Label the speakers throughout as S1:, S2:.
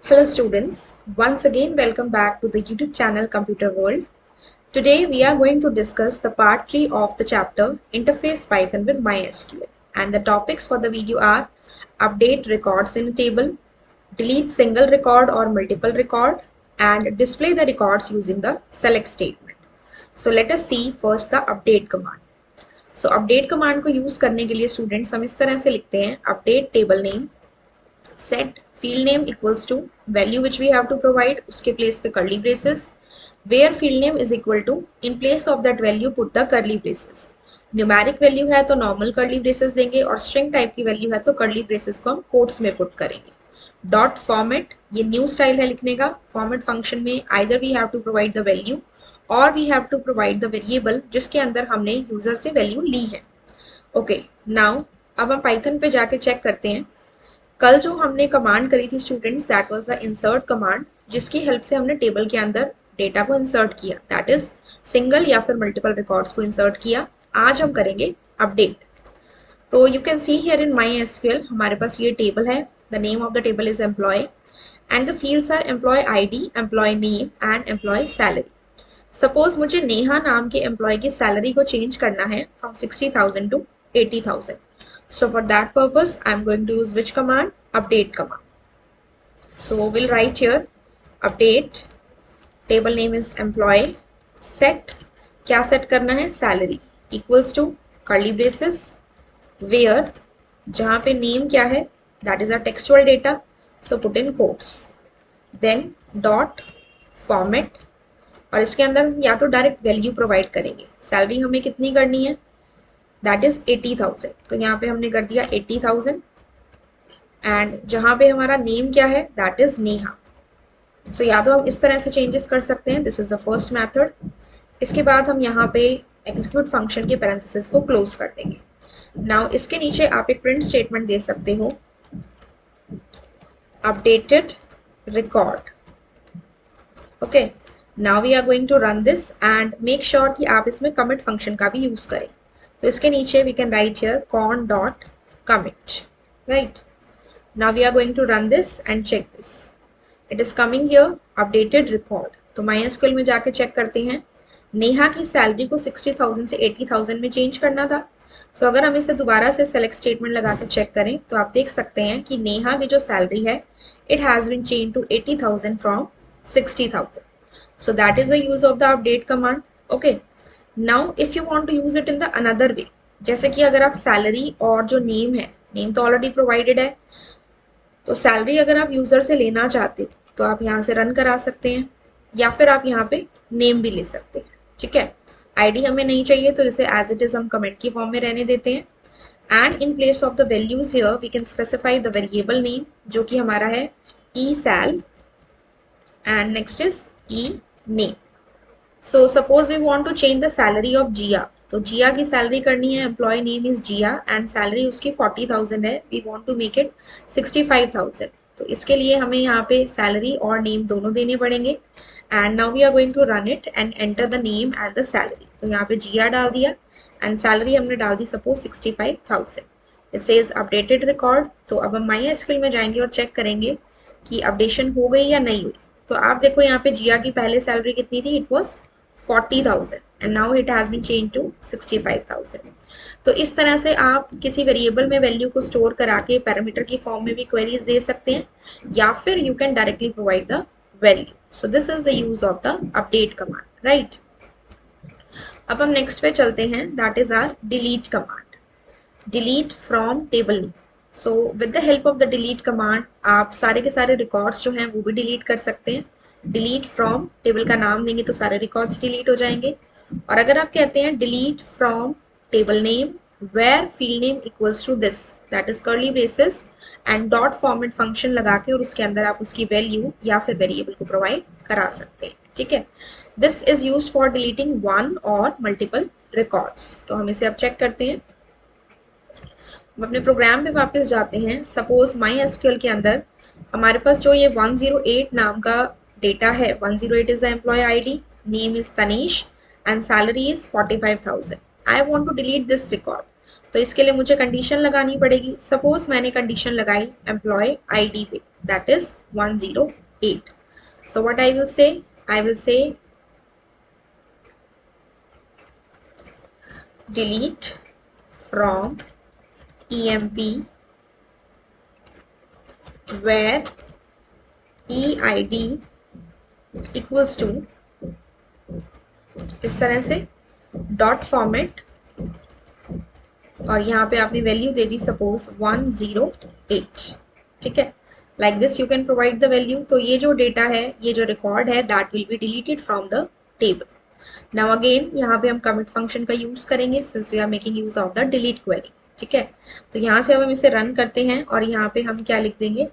S1: Hello students, once again welcome back to the YouTube channel Computer World. Today we are going to discuss the part 3 of the chapter Interface Python with MySQL, and the topics for the video are update records in a table, delete single record or multiple record, and display the records using the select statement. So let us see first the update command. So update command को use करने के लिए students हम इस तरह से लिखते हैं update table name set field name equals to value which we have to provide, उसके place पे curly braces, where field name is equal to, in place of that value put the curly braces. Numeric value है तो normal curly braces देंगे और string type की value है तो curly braces को हम कोट्स में पुट करेंगे. डॉट फॉर्मेट ये न्यू स्टाइल है लिखने का. फॉर्मेट फंक्शन में either we have to provide the value और we have to provide the variable जिसके अंदर हमने यूजर से वैल्यू ली है. ओके, नाउ अब हम पाइथन पे जाके चेक करते हैं. कल जो हमने कमांड करी थी students, that was the insert command, जिसकी हेल्प से हमने टेबल के अंदर डेटा को इंसर्ट किया, दैट इज सिंगल या फिर मल्टीपल रिकॉर्ड्स को इंसर्ट किया. आज हम करेंगे अपडेट. तो you can see here in MySQL हमारे पास ये टेबल है. The name of the table is employee and the fields are employee ID, employee name and employee salary. Suppose मुझे नेहा नाम के एम्प्लॉय की सैलरी को चेंज करना है from 60,000 to 80,000. So for that purpose, I am going to use which command? Update command. So we'll write here update, table name is employee, set, क्या set करना है? Salary equals to curly braces, where जहाँ पे name क्या है? That is our textual data, so put in quotes. Then dot format, और इसके अंदर हम या तो डायरेक्ट वैल्यू प्रोवाइड करेंगे. सैलरी हमें कितनी करनी है? That is 80,000. तो यहाँ पे हमने कर दिया 80,000 एंड जहाँ पे हमारा नेम क्या है? That is Neha. सो या तो हम इस तरह से चेंजेस कर सकते हैं. This is the first method. इसके बाद हम यहाँ पे एग्जीक्यूट फंक्शन के पैरेंथेसिस को क्लोज कर देंगे. नाउ इसके नीचे आप एक प्रिंट स्टेटमेंट दे सकते हो, updated record. Okay, now we are going to run this and make sure कि आप इसमें कमिट फंक्शन का भी यूज करें. तो इसके नीचे we can write here con dot commit, right? Now we are going to run this and check this. It is coming here updated record. तो MySQL में जाके चेक करते हैं. नेहा की सैलरी को 60,000 से 80,000 में चेंज करना था. सो अगर हम इसे दोबारा से सेलेक्ट स्टेटमेंट लगा के चेक करें तो आप देख सकते हैं कि नेहा की जो सैलरी है it has been change to 80,000 from 60,000. So that is the use of the update command. Okay. Now if you want to use it in the another way, जैसे कि अगर आप सैलरी और जो नेम है, नेम तो already provided है, तो सैलरी अगर आप यूजर से लेना चाहते हो तो आप यहाँ से रन करा सकते हैं या फिर आप यहाँ पे नेम भी ले सकते हैं. ठीक है, आईडी हमें नहीं चाहिए तो इसे एज इट इज हम कमेंट की फॉर्म में रहने देते हैं. And in place of the values here we can specify the variable name जो कि हमारा है E sal and next is E name. So suppose we want to change the salary of Jia. तो जिया की सैलरी करनी है, employee name is Jiya and salary उसकी 40,000 है. We want to make it 65,000. तो इसके लिए हमें यहाँ पे सैलरी और नेम दोनों देने पड़ेंगे. And now we are going to run it and enter the name and the salary. तो यहाँ पे जिया डाल दिया एंड सैलरी हमने डाल दी suppose 65,000. It says updated record. तो अब हम MySQL में जाएंगे और चेक करेंगे कि अपडेशन हो गई या नहीं हुई. तो आप देखो यहाँ पे जिया की पहले सैलरी कितनी थी? It was 40,000 and now it has been changed to 65,000. तो इस तरह से आप किसी वेरिएबल में वैल्यू को स्टोर करा के पैरामीटर की फॉर्म में भी क्वेरीज दे सकते हैं या फिर you can directly provide the value. So this is the use of the update command, right? अब हम नेक्स्ट पे चलते हैं, that is our delete command. Delete from table name. So with the help of the delete command आप सारे के सारे records जो हैं वो भी डिलीट कर सकते हैं. डिलीट फ्रॉम, टेबल का नाम देंगे तो सारे रिकॉर्ड्स डिलीट हो जाएंगे. और अगर आप कहते हैं delete from table name where field name equals to this, that is curly braces and dot format function लगा के और उसके अंदर आप उसकी वैल्यू या फिर वेरिएबल को प्रोवाइड करा सकते हैं. ठीक है, this is use for deleting one और मल्टीपल रिकॉर्ड्स. तो हम इसे अब चेक करते हैं. हम अपने प्रोग्राम पे वापस जाते हैं. सपोज MySQL के अंदर हमारे पास जो ये 108 नाम का डेटा है, 108 is the employee ID, name is Tanish and salary is 45,000. I want to delete this record. तो इसके लिए मुझे कंडीशन लगानी पड़ेगी. सपोज मैंने कंडीशन लगाई एम्प्लॉय आईडी पे, that is 108. So what I will say, I will say delete from emp where eid equals to, इस तरह से डॉट फॉर्मेट, और यहाँ पे आपने वैल्यू दे दी सपोज 108, ठीक है। Like this you can provide the value. तो ये जो डेटा है, ये जो रिकॉर्ड है, that will be deleted from the table. Now again यहाँ पे हम कमिट फंक्शन का यूज करेंगे since we are making use of the delete query, ठीक है। तो यहाँ से अब हम इसे रन करते हैं और यहाँ पे हम क्या लिख देंगे,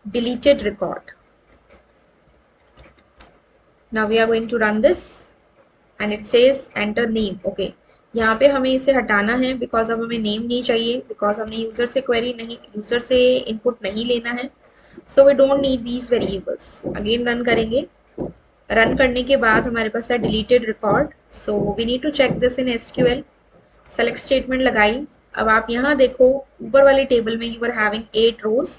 S1: deleted record. Now we are going to run this and it says enter name. Okay, यहाँ पे हमें इसे हटाना है बिकॉज अब हमें नेम नहीं चाहिए, बिकॉज हमने यूजर से क्वेरी नहीं, यूजर से इनपुट नहीं लेना है। So we don't need these variables. Again run करेंगे। रन करने के बाद हमारे पास है deleted record. So we need to check this in SQL. Select statement लगाई। अब आप यहाँ देखो ऊपर वाली टेबल में you are having 8 rows,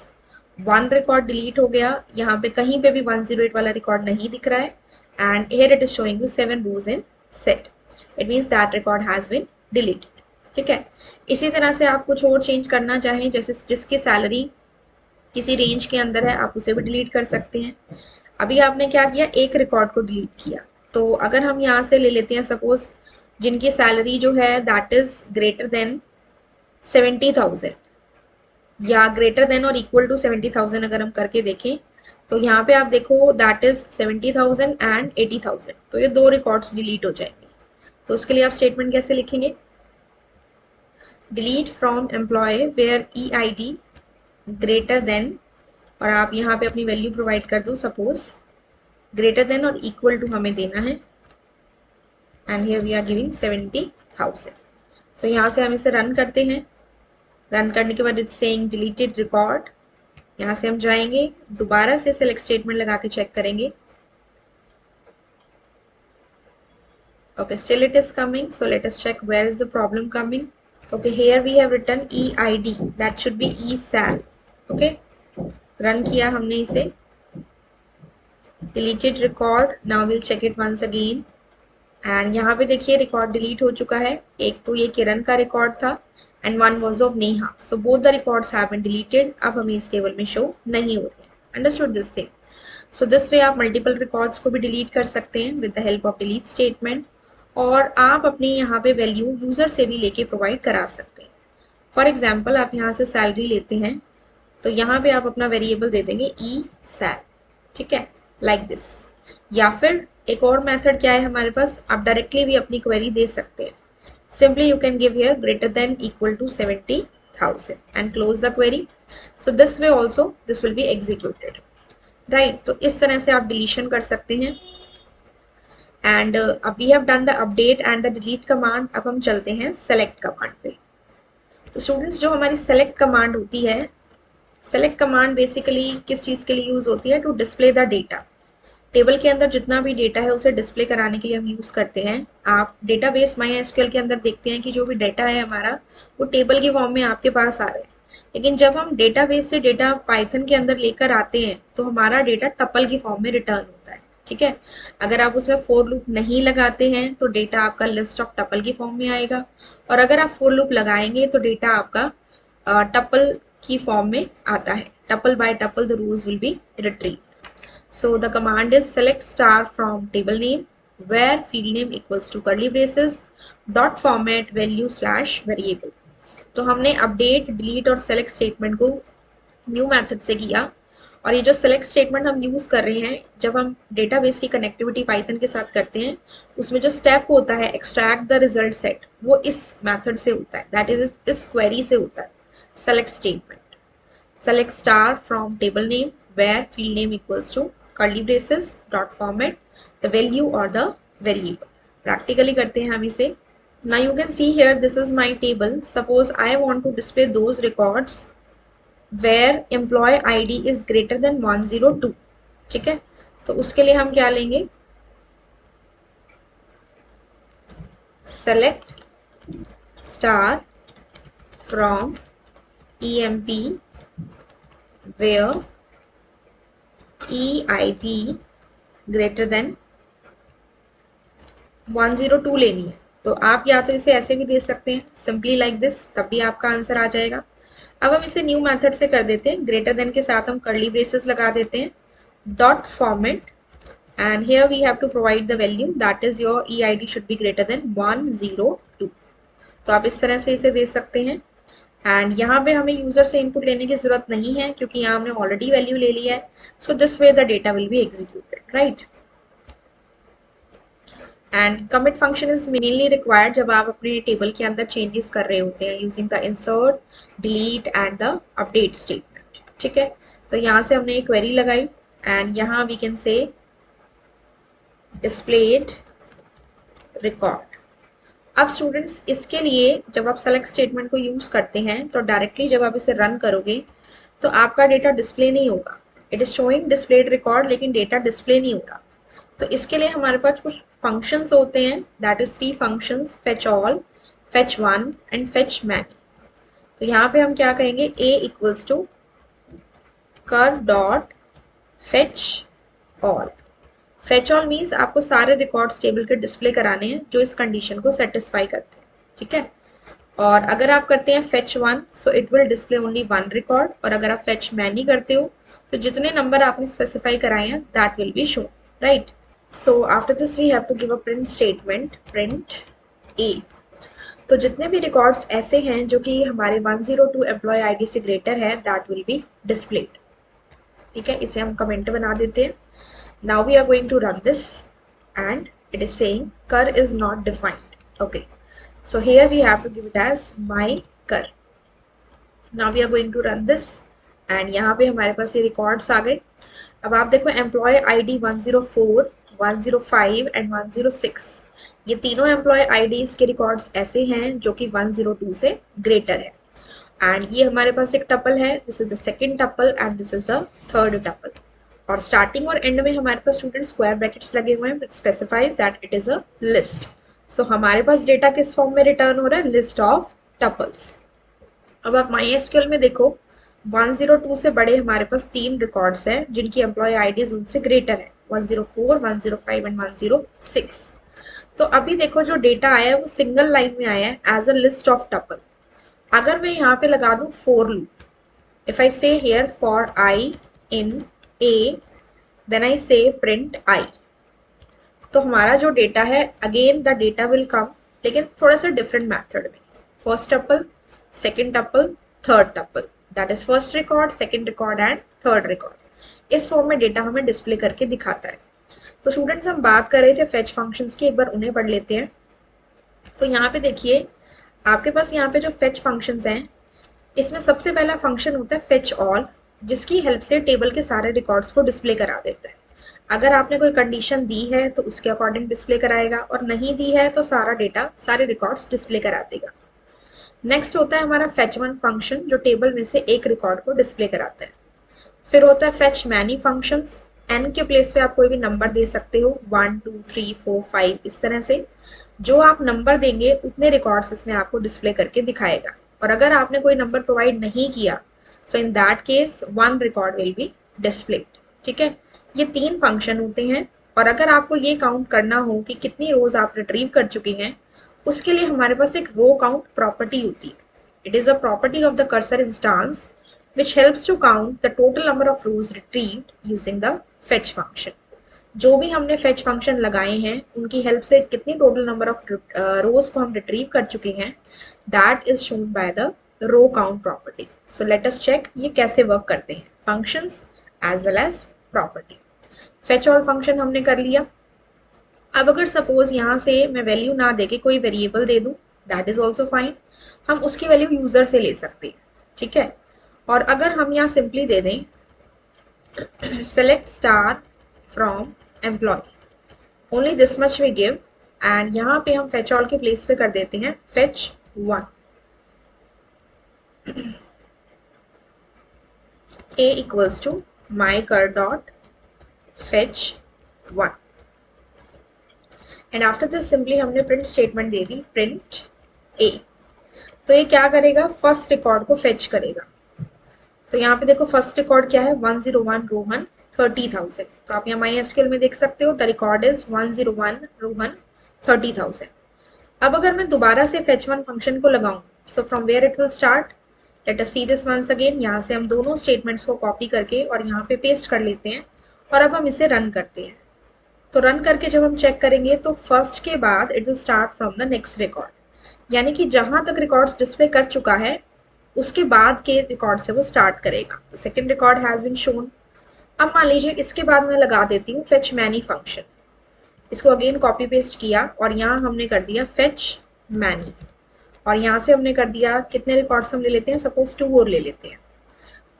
S1: 1 record delete हो गया। यहाँ पे कहीं पे भी 108 वाला रिकॉर्ड नहीं दिख रहा है and here it is showing you 7 rows in set. It means that record has been deleted, ठीक है। इसी तरह से आप कुछ और चेंज करना चाहें, जैसे जिसकी सैलरी किसी रेंज के अंदर है आप उसे भी डिलीट कर सकते हैं। अभी आपने क्या किया, एक रिकॉर्ड को डिलीट किया। तो अगर हम यहाँ से ले लेते हैं सपोज जिनकी सैलरी जो है दैट इज ग्रेटर देन 70,000 या ग्रेटर देन और इक्वल टू 70,000, अगर हम करके देखें तो यहाँ पे आप देखो दैट इज 70,000 एंड 80,000। तो ये 2 रिकॉर्ड्स डिलीट हो जाएंगे। तो उसके लिए आप स्टेटमेंट कैसे लिखेंगे, delete from employee where EID greater than, और आप यहाँ पे अपनी वैल्यू प्रोवाइड कर दो, सपोज ग्रेटर देन और इक्वल टू हमें देना है and here we are giving 70,000। So यहाँ से हम इसे रन करते हैं। रन करने के बाद इट्स सेइंग डिलीटेड रिकॉर्ड। यहाँ से हम जाएंगे, दोबारा से सेलेक्ट स्टेटमेंट लगा के चेक करेंगे। Okay, still it is coming, so let us check where is the problem coming. Okay, here we have written EID, that should be ESAL. Okay, run किया हमने इसे, deleted record, now we'll check it once again and यहाँ पे देखिए record delete हो चुका है। एक तो ये किरण का रिकॉर्ड था and one was of Neha, so both the records have been deleted। अब हमें इस टेबल में शो नहीं हो रहे। Understood this thing? So this way आप मल्टीपल रिकॉर्ड्स को भी डिलीट कर सकते हैं with the help of delete statement, और आप अपनी यहाँ पे वैल्यू यूजर से भी लेके प्रोवाइड करा सकते हैं। फॉर एग्जाम्पल आप यहाँ से सैलरी लेते हैं तो यहाँ पे आप अपना वेरिएबल दे देंगे ESAL, ठीक है, लाइक दिस। या फिर एक और मेथड क्या है हमारे पास, आप डायरेक्टली भी अपनी क्वेरी दे सकते हैं। Simply you can give here greater than equal to 70,000 and close the query. So this way also this will be executed, right. तो इस तरह से आप डिलीशन कर सकते हैं। एंड अब we have done the update and the delete command. अब हम चलते हैं सेलेक्ट कमांड पे। तो स्टूडेंट्स जो हमारी सेलेक्ट कमांड होती है, सेलेक्ट कमांड बेसिकली किस चीज़ के लिए यूज़ होती है, to display the data. Table के अंदर जितना भी डेटा है उसे डिस्प्ले कराने के लिए हम यूज़ करते हैं। आप डेटाबेस MySQL के अंदर देखते हैं कि जो भी डेटा है हमारा वो टेबल की फॉर्म में आपके पास आ रहा है, लेकिन जब हम डेटाबेस से डेटा पाइथन के अंदर लेकर आते हैं तो हमारा डेटा टपल की फॉर्म में रिटर्न होता है, ठीक है। अगर आप उसमें फॉर लूप नहीं लगाते हैं तो डेटा आपका लिस्ट ऑफ टपल की फॉर्म में आएगा, और अगर आप फॉर लूप लगाएंगे तो डेटा आपका टपल की फॉर्म में आता है। Tuple by tuple the rows will be retrieved. So the command is select star from table name where field name equals to curly braces dot format value slash variable। तो हमने update, delete और select statement को new method से किया, और ये जो select statement हम यूज कर रहे हैं जब हम डेटाबेस की कनेक्टिविटी पाइथन के साथ करते हैं, उसमें जो स्टेप होता है एक्सट्रैक्ट द रिजल्ट सेट, वो इस मेथड से होता है, दैट इज इस क्वेरी से होता है। Select statement, select star from table name where field name equals to curly braces dot format the value or the variable। practically करते हैं हम इसे। now you can see here this is my table। suppose I want to display those records where employee ID is greater than 102, ठीक है। तो उसके लिए हम क्या लेंगे, select star from EMP where EID greater then 102 लेनी है, तो आप या तो इसे ऐसे भी दे सकते हैं सिंपली लाइक दिस, तब भी आपका आंसर आ जाएगा। अब हम इसे न्यू मेथड से कर देते हैं, ग्रेटर देन के साथ हम कर्ली ब्रेसेस लगा देते हैं, dot format, and here we have to provide the value, that is your EID should be greater than 102। तो आप इस तरह से इसे दे सकते हैं। एंड यहाँ पे हमें यूजर से इनपुट लेने की जरूरत नहीं है क्योंकि यहाँ हमने ऑलरेडी वैल्यू ले लिया है। सो this way the data will be executed, right. And commit function is mainly required जब आप अपने टेबल के अंदर चेंजेस कर रहे होते हैं using the insert, delete and the update statement, ठीक है। तो यहाँ से हमने एक क्वेरी लगाई एंड यहाँ we can say displayed record। अब स्टूडेंट्स इसके लिए जब आप सेलेक्ट स्टेटमेंट को यूज करते हैं तो डायरेक्टली जब आप इसे रन करोगे तो आपका डेटा डिस्प्ले नहीं होगा। It is showing displayed record लेकिन डेटा डिस्प्ले नहीं होगा। तो इसके लिए हमारे पास कुछ फंक्शंस होते हैं, that is 3 functions, fetch all, fetch one and fetch many. तो यहाँ पे हम क्या कहेंगे, a इक्वल्स टू कर dot fetch all. Fetch all means आपको सारे रिकॉर्ड्स टेबल के डिस्प्ले कराने हैं जो इस कंडीशन को सेटिस्फाई करते हैं, ठीक है। और अगर आप करते हैं fetch one so it will display only 1 record, और अगर आप फेच मैनी करते हो तो जितने नंबर आपने स्पेसिफाई कराए हैं that will be show, right. So after this we have to give a print statement, print A. तो जितने भी रिकॉर्ड्स ऐसे हैं जो कि हमारे 102 एम्प्लॉय आईडी से ग्रेटर है दैट विल बी डिस्प्लेड, ठीक है। इसे हम कमेंट बना देते हैं। Now we are going to run this and it is saying cur is not defined, okay, so here we have to give it as my cur। Now we are going to run this and यहाँ पे हमारे पास ये records आ गए। अब आप देखो employee ID 104, 105 and 106, ये तीनों employee IDs के records ऐसे हैं जो कि 102 से greater है। एंड ये हमारे पास एक टपल है, this is the second tuple and this is the third tuple. और स्टार्टिंग और एंड में हमारे पास स्टूडेंट स्क्वायर ब्रैकेट्स लगे हुए हैं which specifies that it is a list. So हमारे पास डेटा किस फॉर्म में रिटर्न हो रहा है, लिस्ट ऑफ टपल्स। अब आप MySQL में देखो 102 से बड़े हमारे पास 3 रिकॉर्ड्स हैं जिनकी एम्प्लॉय आईडीज उनसे ग्रेटर है, 104, 105 एंड 106। तो अभी देखो जो डेटा आया है वो सिंगल लाइन में आया है as a list of tuple. अगर मैं यहाँ पे लगा दूं फॉर लूप, इफ आई से here for I in A, then I say print I, तो हमारा जो डेटा है again the data will come लेकिन थोड़ा सा डिफरेंट मेथड में, first tuple, second tuple, third tuple, that is first record, second record and third record. इस form में डेटा हमें डिस्प्ले करके दिखाता है। तो स्टूडेंट्स हम बात कर रहे थे फेच फंक्शंस की, एक बार उन्हें पढ़ लेते हैं। तो यहाँ पे देखिए आपके पास यहाँ पे जो फेच फंक्शंस हैं इसमें सबसे पहला फंक्शन होता है फेच ऑल, जिसकी हेल्प से टेबल के सारे रिकॉर्ड्स को डिस्प्ले करा देता है। अगर आपने कोई कंडीशन दी है तो उसके अकॉर्डिंग डिस्प्ले कराएगा, और नहीं दी है तो सारा डेटा, सारे रिकॉर्ड्स डिस्प्ले करा देगा। नेक्स्ट होता है हमारा फेच वन फंक्शन जो टेबल में से एक रिकॉर्ड को डिस्प्ले कराता है। फिर होता है फेच मैनी फंक्शंस, एन के प्लेस पे आप कोई भी नंबर दे सकते हो, 1 2 3 4 5 इस तरह से। जो आप नंबर देंगे उतने रिकॉर्ड्स इसमें आपको डिस्प्ले करके दिखाएगा, और अगर आपने कोई नंबर प्रोवाइड नहीं किया so in that case 1 record will be displayed, ठीक है। ये 3 फंक्शन होते हैं, और अगर आपको ये काउंट करना हो कि कितनी रोज आप रिट्रीव कर चुके हैं उसके लिए हमारे पास एक रो काउंट प्रॉपर्टी होती है। It is a property of the cursor instance which helps to count the total number of rows retrieved using the fetch function। जो भी हमने fetch function लगाए हैं उनकी हेल्प से कितनी टोटल नंबर ऑफ रोज को हम रिट्रीव कर चुके हैं that is shown by the row count property. So let us check ये कैसे वर्क करते हैं, functions as well as property. Fetch all function हमने कर लिया। अब अगर सपोज यहाँ से मैं वैल्यू ना देके कोई वेरिएबल दे दूं दैट इज ऑल्सो फाइन, हम उसकी वैल्यू यूजर से ले सकते हैं, ठीक है। और अगर हम यहाँ सिंपली दे दें select star from employee, only this much we give, and यहाँ पे हम फेच ऑल के प्लेस पे कर देते हैं fetch one. A equals to mycur dot fetch 1, and after this simply हमने print statement they the print A। तो ये क्या करेगा, फर्स्ट रिकॉर्ड को फेच करेगा। तो यहाँ पे देखो फर्स्ट रिकॉर्ड क्या है, 101 रोहन, 30,000। तो आप यहाँ MySQL में देख सकते हो द रिकॉर्ड इज 101 रोहन 30,000। अब अगर मैं दोबारा से fetch1 फंक्शन को लगाऊं, so from where it will start, let us see this once again. यहाँ से हम दोनों स्टेटमेंट्स को कॉपी करके और यहाँ पे पेस्ट कर लेते हैं और अब हम इसे रन करते हैं। तो रन करके जब हम चेक करेंगे तो फर्स्ट के बाद it will start from the next record, यानी कि जहां तक रिकॉर्ड्स डिस्प्ले कर चुका है उसके बाद के रिकॉर्ड से वो स्टार्ट करेगा। तो second record has been shown. अब मान लीजिए इसके बाद मैं लगा देती हूँ फेच मैनी फंक्शन। इसको अगेन कॉपी पेस्ट किया और यहाँ हमने कर दिया फेच मैनी, और यहाँ से हमने कर दिया कितने रिकॉर्ड्स हम ले लेते हैं, सपोज 2 और ले लेते हैं।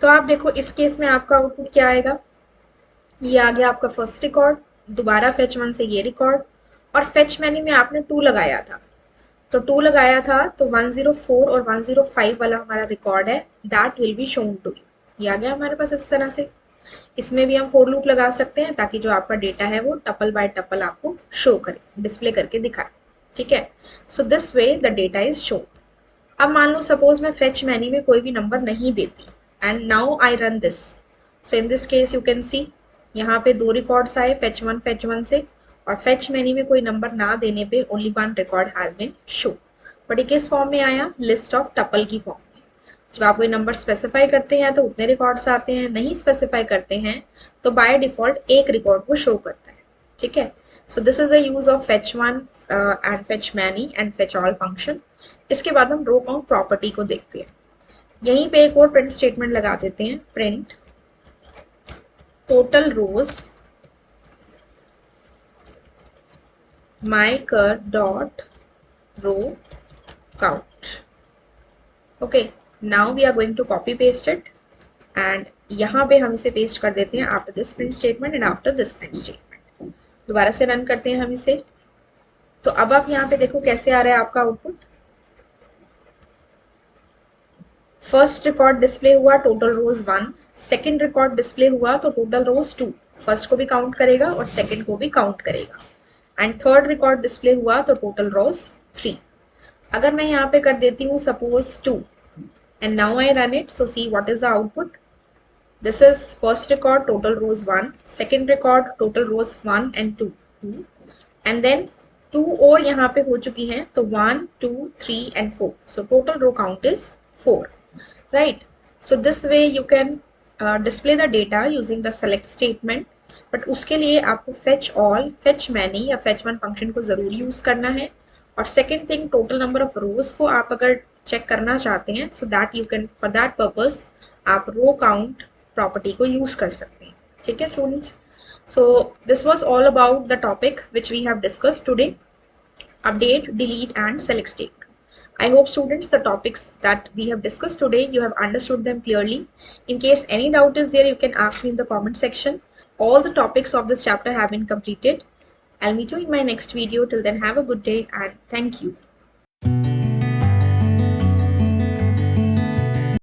S1: तो आप देखो इस केस में आपका आउटपुट क्या आएगा, ये आ गया आपका फर्स्ट रिकॉर्ड, दोबारा फेच 1 से ये रिकॉर्ड, और फेच मैनी में आपने 2 लगाया था, तो 2 लगाया था तो 104 और 105 वाला हमारा रिकॉर्ड है, that will be shown to you. ये आ गया हमारे पास इस तरह से। इसमें भी हम फॉर लूप लगा सकते हैं ताकि जो आपका डेटा है वो टपल बाय टपल आपको शो करे, डिस्प्ले करके दिखाए। ठीक है, सो this way the data is shown. अब मान लो सपोज मैं फेच मैनी में कोई भी नंबर नहीं देती and now I run this. So in this case you can सी यहाँ पे 2 रिकॉर्ड्स आए फेच 1 से, और फेच मैनी में कोई नंबर ना देने पे only 1 record has been show. But ये किस फॉर्म में आया, लिस्ट ऑफ टपल की फॉर्म में। जब आप कोई नंबर स्पेसिफाई करते हैं तो उतने रिकॉर्ड्स आते हैं, नहीं स्पेसिफाई करते हैं तो बाय डिफॉल्ट एक रिकॉर्ड को शो करता है। ठीक है, सो this is the use of fetch 1 and fetch many and fetch all function. इसके बाद हम रो काउंट प्रॉपर्टी को देखते हैं। यहीं पे एक और प्रिंट स्टेटमेंट लगा देते हैं, print total rose mycur dot row count. Okay, now we are going to copy paste it and यहाँ पे हम इसे पेस्ट कर देते हैं after this print statement and after this print statement। दोबारा से रन करते हैं हम इसे। तो अब आप यहाँ पे देखो कैसे आ रहा है आपका आउटपुट। फर्स्ट रिकॉर्ड डिस्प्ले हुआ total rows 1, second record display हुआ तो टोटल रोज 2, फर्स्ट को भी काउंट करेगा और सेकेंड को भी काउंट करेगा, एंड थर्ड रिकॉर्ड डिस्प्ले हुआ तो टोटल रोज 3। अगर मैं यहाँ पे कर देती हूँ suppose 2 and now I run it, so see what is the output. This is first record total rows 1, second record total rows 1 and 2, and then 2 और यहाँ पे हो चुकी हैं तो 1 2 3 and 4, so total row count is 4, right? So this way you can display the data using the select statement, but उसके लिए आपको फेच ऑल, फेच मैनी या फेच 1 फंक्शन को जरूर यूज करना है। और second thing, total number of rows को आप अगर चेक करना चाहते हैं so that you can, for that purpose आप रो काउंट प्रॉपर्टी को यूज कर सकते हैं। ठीक है students, so this was all about the topic which we have discussed today, update, delete and select statement. I hope students the topics that we have discussed today you have understood them clearly. In case any doubt is there, you can ask me in the comment section. All the topics of this chapter have been completed. I'll meet you in my next video. Till then, have a good day and thank you.